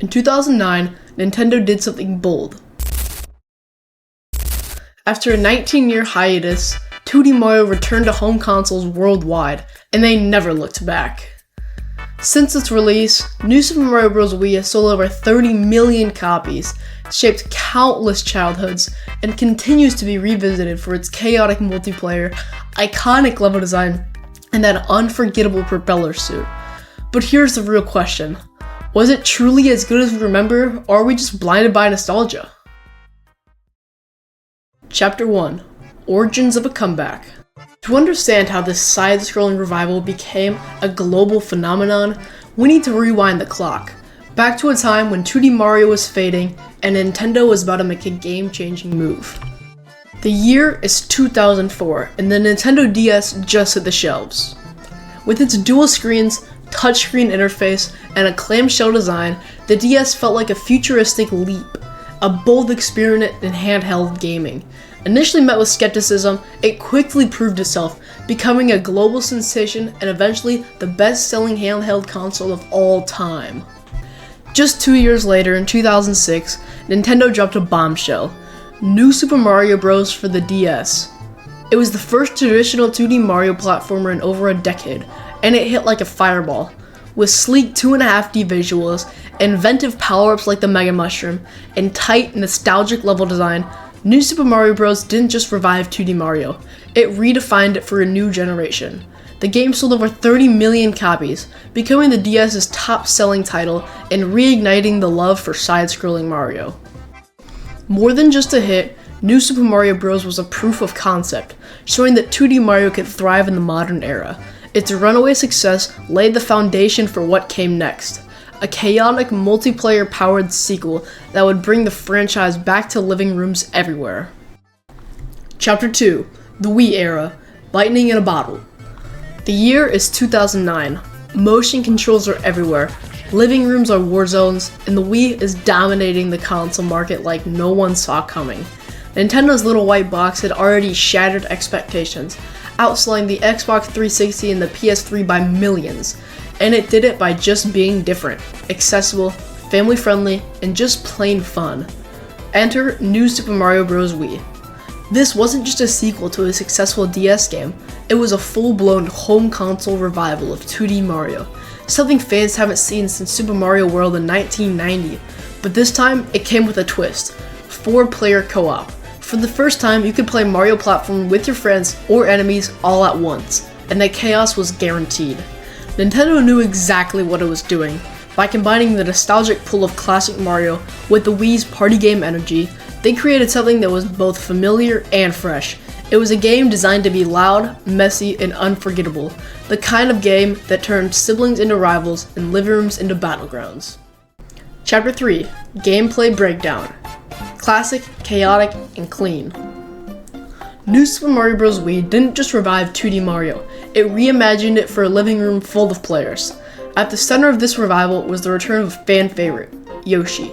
In 2009, Nintendo did something bold. After a 19-year hiatus, 2D Mario returned to home consoles worldwide, and they never looked back. Since its release, New Super Mario Bros. Wii has sold over 30 million copies, shaped countless childhoods, and continues to be revisited for its chaotic multiplayer, iconic level design, and that unforgettable propeller suit. But here's the real question. Was it truly as good as we remember, or are we just blinded by nostalgia? Chapter 1. Origins of a Comeback. To understand how this side-scrolling revival became a global phenomenon, we need to rewind the clock, back to a time when 2D Mario was fading and Nintendo was about to make a game-changing move. The year is 2004, and the Nintendo DS just hit the shelves. With its dual screens, touchscreen interface, and a clamshell design, the DS felt like a futuristic leap, a bold experiment in handheld gaming. Initially met with skepticism, it quickly proved itself, becoming a global sensation and eventually the best-selling handheld console of all time. Just 2 years later, in 2006, Nintendo dropped a bombshell: New Super Mario Bros. For the DS. It was the first traditional 2D Mario platformer in over a decade, and it hit like a fireball. With sleek 2.5D visuals, inventive power-ups like the Mega Mushroom, and tight, nostalgic level design, New Super Mario Bros. Didn't just revive 2D Mario, it redefined it for a new generation. The game sold over 30 million copies, becoming the DS's top-selling title and reigniting the love for side-scrolling Mario. More than just a hit, New Super Mario Bros. Was a proof of concept, showing that 2D Mario could thrive in the modern era. Its runaway success laid the foundation for what came next. A chaotic multiplayer-powered sequel that would bring the franchise back to living rooms everywhere. Chapter 2. The Wii Era. Lightning in a Bottle. The year is 2009. Motion controls are everywhere. Living rooms are war zones, and the Wii is dominating the console market like no one saw coming. Nintendo's little white box had already shattered expectations, outselling the Xbox 360 and the PS3 by millions. And it did it by just being different, accessible, family-friendly, and just plain fun. Enter New Super Mario Bros. Wii. This wasn't just a sequel to a successful DS game, it was a full-blown home console revival of 2D Mario, something fans haven't seen since Super Mario World in 1990, but this time it came with a twist: 4-player co-op. For the first time, you could play Mario platform with your friends or enemies all at once, and the chaos was guaranteed. Nintendo knew exactly what it was doing. By combining the nostalgic pull of classic Mario with the Wii's party game energy, they created something that was both familiar and fresh. It was a game designed to be loud, messy, and unforgettable, the kind of game that turned siblings into rivals and living rooms into battlegrounds. Chapter 3. Gameplay Breakdown. Classic, chaotic, and clean. New Super Mario Bros. Wii didn't just revive 2D Mario, it reimagined it for a living room full of players. At the center of this revival was the return of a fan favorite, Yoshi.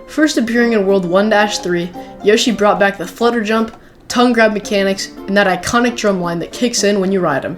First appearing in World 1-3, Yoshi brought back the flutter jump, tongue grab mechanics, and that iconic drum line that kicks in when you ride him.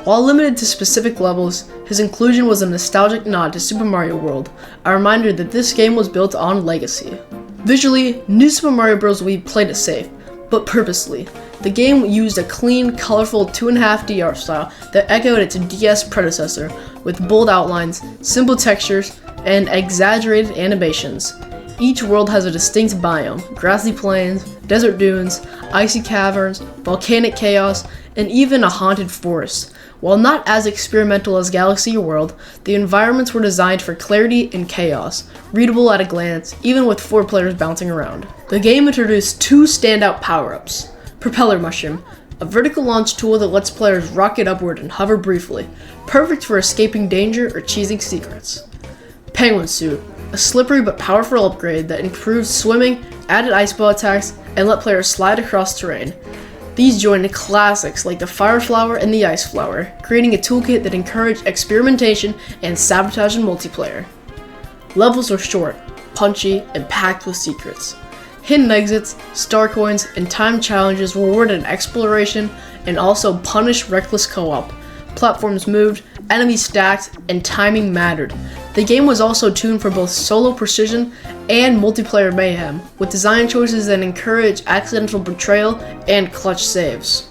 While limited to specific levels, his inclusion was a nostalgic nod to Super Mario World, a reminder that this game was built on legacy. Visually, New Super Mario Bros. Wii played it safe, but purposely. The game used a clean, colorful 2.5D art style that echoed its DS predecessor, with bold outlines, simple textures, and exaggerated animations. Each world has a distinct biome: grassy plains, desert dunes, icy caverns, volcanic chaos, and even a haunted forest. While not as experimental as Galaxy World, the environments were designed for clarity and chaos, readable at a glance, even with 4 players bouncing around. The game introduced 2 standout power-ups. Propeller Mushroom, a vertical launch tool that lets players rocket upward and hover briefly, perfect for escaping danger or cheesing secrets. Penguin Suit, a slippery but powerful upgrade that improves swimming, added ice ball attacks, and let players slide across terrain. These joined classics like the Fire Flower and the Ice Flower, creating a toolkit that encouraged experimentation and sabotage in multiplayer. Levels are short, punchy, and packed with secrets. Hidden exits, star coins, and time challenges rewarded exploration and also punished reckless co-op. Platforms moved, enemies stacked, and timing mattered. The The game was also tuned for both solo precision and multiplayer mayhem, with design choices that encourage accidental betrayal and clutch saves.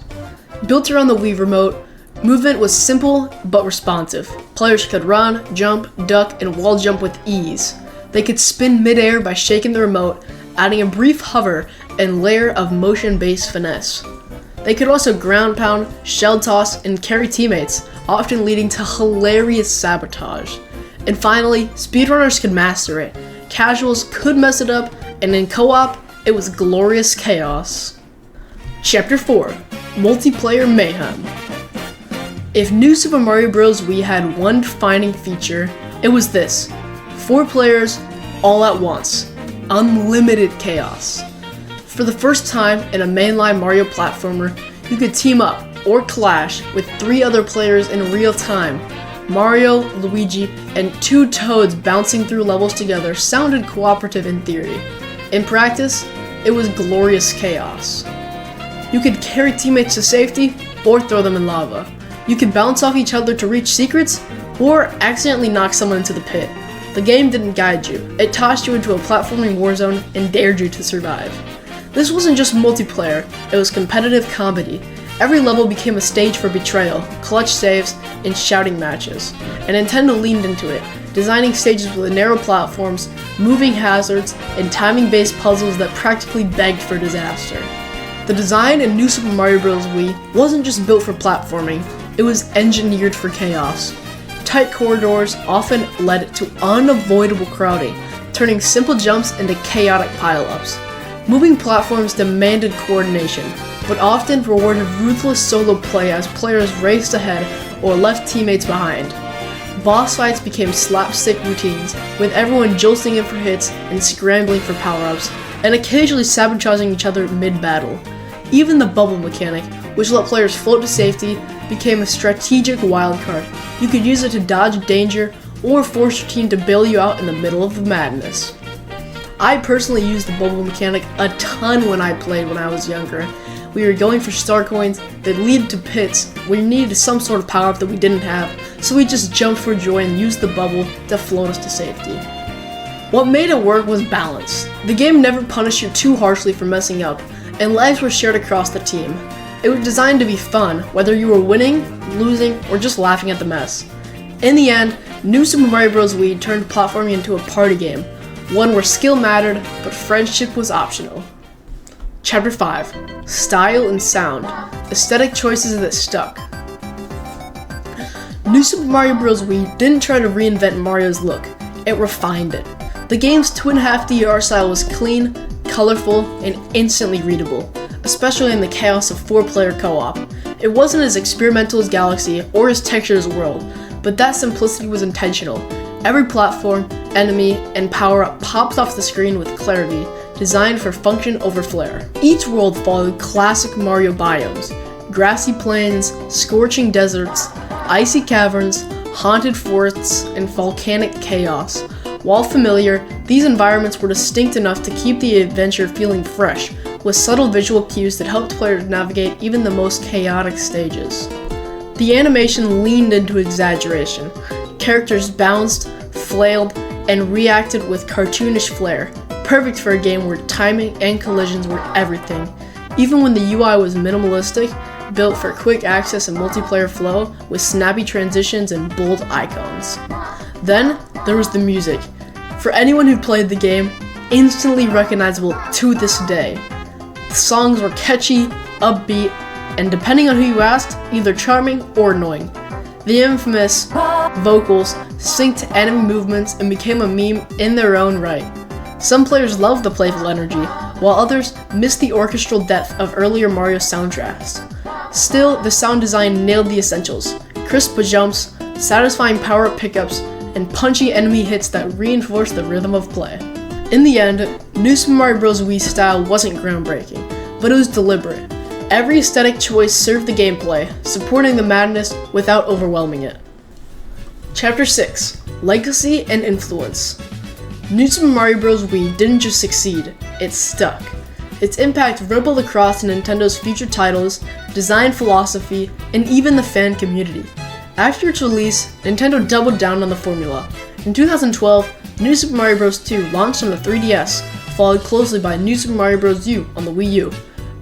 Built around the Wii remote, movement was simple but responsive. Players could run, jump, duck, and wall jump with ease. They could spin mid-air by shaking the remote, adding a brief hover and layer of motion-based finesse. They could also ground pound, shell toss, and carry teammates, often leading to hilarious sabotage. And finally, speedrunners could master it. Casuals could mess it up, and in co-op, it was glorious chaos. Chapter 4: Multiplayer Mayhem. If New Super Mario Bros. Wii had one defining feature, it was this: 4 players, all at once. Unlimited chaos. For the first time in a mainline Mario platformer, you could team up or clash with 3 other players in real time. Mario, Luigi, and 2 Toads bouncing through levels together sounded cooperative in theory. In practice, it was glorious chaos. You could carry teammates to safety or throw them in lava. You could bounce off each other to reach secrets or accidentally knock someone into the pit. The game didn't guide you, it tossed you into a platforming warzone and dared you to survive. This wasn't just multiplayer, it was competitive comedy. Every level became a stage for betrayal, clutch saves, and shouting matches. And Nintendo leaned into it, designing stages with narrow platforms, moving hazards, and timing-based puzzles that practically begged for disaster. The design in New Super Mario Bros. Wii wasn't just built for platforming, it was engineered for chaos. Tight corridors often led to unavoidable crowding, turning simple jumps into chaotic pile-ups. Moving platforms demanded coordination, but often rewarded ruthless solo play as players raced ahead or left teammates behind. Boss fights became slapstick routines, with everyone jolting in for hits and scrambling for power-ups, and occasionally sabotaging each other mid-battle. Even the bubble mechanic, which let players float to safety, became a strategic wildcard. You could use it to dodge danger or force your team to bail you out in the middle of the madness. I personally used the bubble mechanic a ton when I played when I was younger. We were going for star coins that lead to pits where you needed some sort of power-up that we didn't have, so we just jumped for joy and used the bubble to float us to safety. What made it work was balance. The game never punished you too harshly for messing up, and lives were shared across the team. It was designed to be fun, whether you were winning, losing, or just laughing at the mess. In the end, New Super Mario Bros. Wii turned platforming into a party game, one where skill mattered, but friendship was optional. Chapter 5: Style and Sound, Aesthetic Choices that Stuck. New Super Mario Bros. Wii didn't try to reinvent Mario's look, it refined it. The game's 2.5D art style was clean, colorful, and instantly readable, especially in the chaos of 4-player co-op. It wasn't as experimental as Galaxy or as textured as World, but that simplicity was intentional. Every platform, enemy, and power-up pops off the screen with clarity, designed for function over flair. Each world followed classic Mario biomes: grassy plains, scorching deserts, icy caverns, haunted forests, and volcanic chaos. While familiar, these environments were distinct enough to keep the adventure feeling fresh, with subtle visual cues that helped players navigate even the most chaotic stages. The animation leaned into exaggeration. Characters bounced, flailed, and reacted with cartoonish flair, perfect for a game where timing and collisions were everything. Even when the UI was minimalistic, built for quick access and multiplayer flow with snappy transitions and bold icons. Then, there was the music. For anyone who played the game, instantly recognizable to this day. The songs were catchy, upbeat, and depending on who you asked, either charming or annoying. The infamous vocals synced to enemy movements and became a meme in their own right. Some players loved the playful energy, while others missed the orchestral depth of earlier Mario soundtracks. Still, the sound design nailed the essentials: crisp jumps, satisfying power-up pickups, and punchy enemy hits that reinforced the rhythm of play. In the end, New Super Mario Bros. Wii style wasn't groundbreaking, but it was deliberate. Every aesthetic choice served the gameplay, supporting the madness without overwhelming it. Chapter 6: Legacy and Influence. New Super Mario Bros. Wii didn't just succeed, it stuck. Its impact rippled across Nintendo's future titles, design philosophy, and even the fan community. After its release, Nintendo doubled down on the formula. In 2012, New Super Mario Bros. 2 launched on the 3DS, followed closely by New Super Mario Bros. U on the Wii U.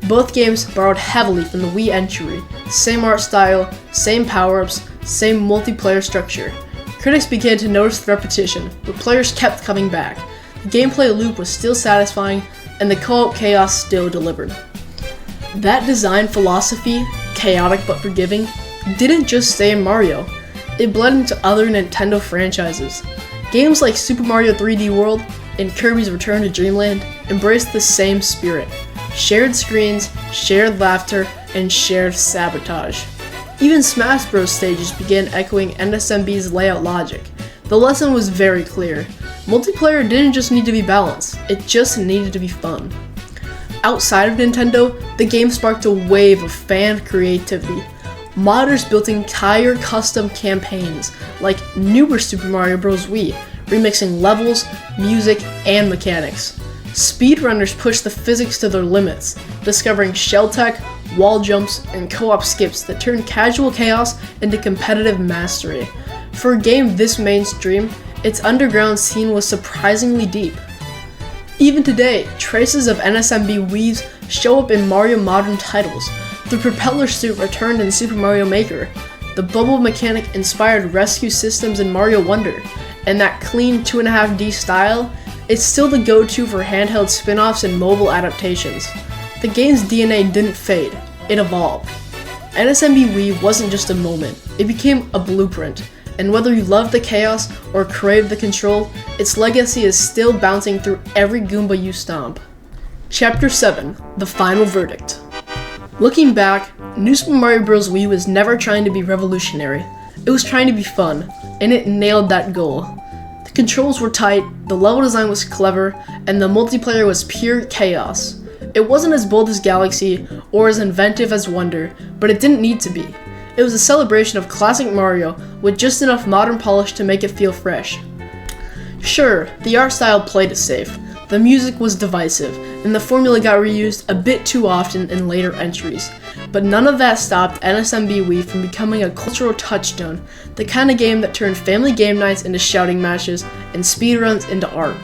Both games borrowed heavily from the Wii entry, same art style, same power-ups, same multiplayer structure. Critics began to notice the repetition, but players kept coming back. The gameplay loop was still satisfying, and the co-op chaos still delivered. That design philosophy, chaotic but forgiving, didn't just stay in Mario. It bled into other Nintendo franchises. Games like Super Mario 3D World and Kirby's Return to Dreamland embraced the same spirit. Shared screens, shared laughter, and shared sabotage. Even Smash Bros. Stages began echoing NSMB's layout logic. The lesson was very clear. Multiplayer didn't just need to be balanced, it just needed to be fun. Outside of Nintendo, the game sparked a wave of fan creativity. Modders built entire custom campaigns, like newer Super Mario Bros. Wii, remixing levels, music, and mechanics. Speedrunners pushed the physics to their limits, discovering shell tech, wall jumps, and co-op skips that turned casual chaos into competitive mastery. For a game this mainstream, its underground scene was surprisingly deep. Even today, traces of NSMB Wii's show up in Mario modern titles. The propeller suit returned in Super Mario Maker. The bubble mechanic inspired rescue systems in Mario Wonder, and that clean 2.5D style, it's still the go-to for handheld spin-offs and mobile adaptations. The game's DNA didn't fade, it evolved. NSMB Wii wasn't just a moment, it became a blueprint, and whether you love the chaos or crave the control, its legacy is still bouncing through every Goomba you stomp. Chapter 7, The Final Verdict. Looking back, New Super Mario Bros. Wii was never trying to be revolutionary. It was trying to be fun, and it nailed that goal. The controls were tight, the level design was clever, and the multiplayer was pure chaos. It wasn't as bold as Galaxy or as inventive as Wonder, but it didn't need to be. It was a celebration of classic Mario with just enough modern polish to make it feel fresh. Sure, the art style played it safe, the music was divisive, and the formula got reused a bit too often in later entries, but none of that stopped NSMB Wii from becoming a cultural touchstone, the kind of game that turned family game nights into shouting matches and speedruns into art.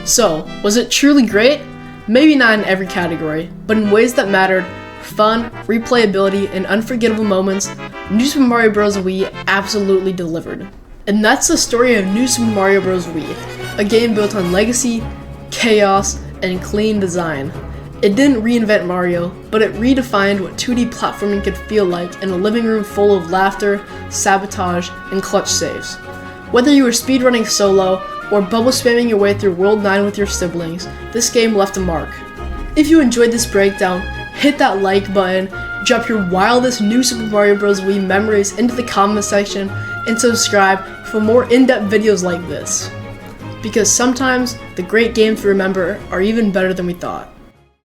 So, was it truly great? Maybe not in every category, but in ways that mattered, fun, replayability, and unforgettable moments, New Super Mario Bros. Wii absolutely delivered. And that's the story of New Super Mario Bros. Wii, a game built on legacy, chaos, and clean design. It didn't reinvent Mario, but it redefined what 2D platforming could feel like in a living room full of laughter, sabotage, and clutch saves. Whether you were speedrunning solo, or bubble spamming your way through World 9 with your siblings, this game left a mark. If you enjoyed this breakdown, hit that like button, drop your wildest New Super Mario Bros. Wii memories into the comment section, and subscribe for more in-depth videos like this. Because sometimes, the great games we remember are even better than we thought.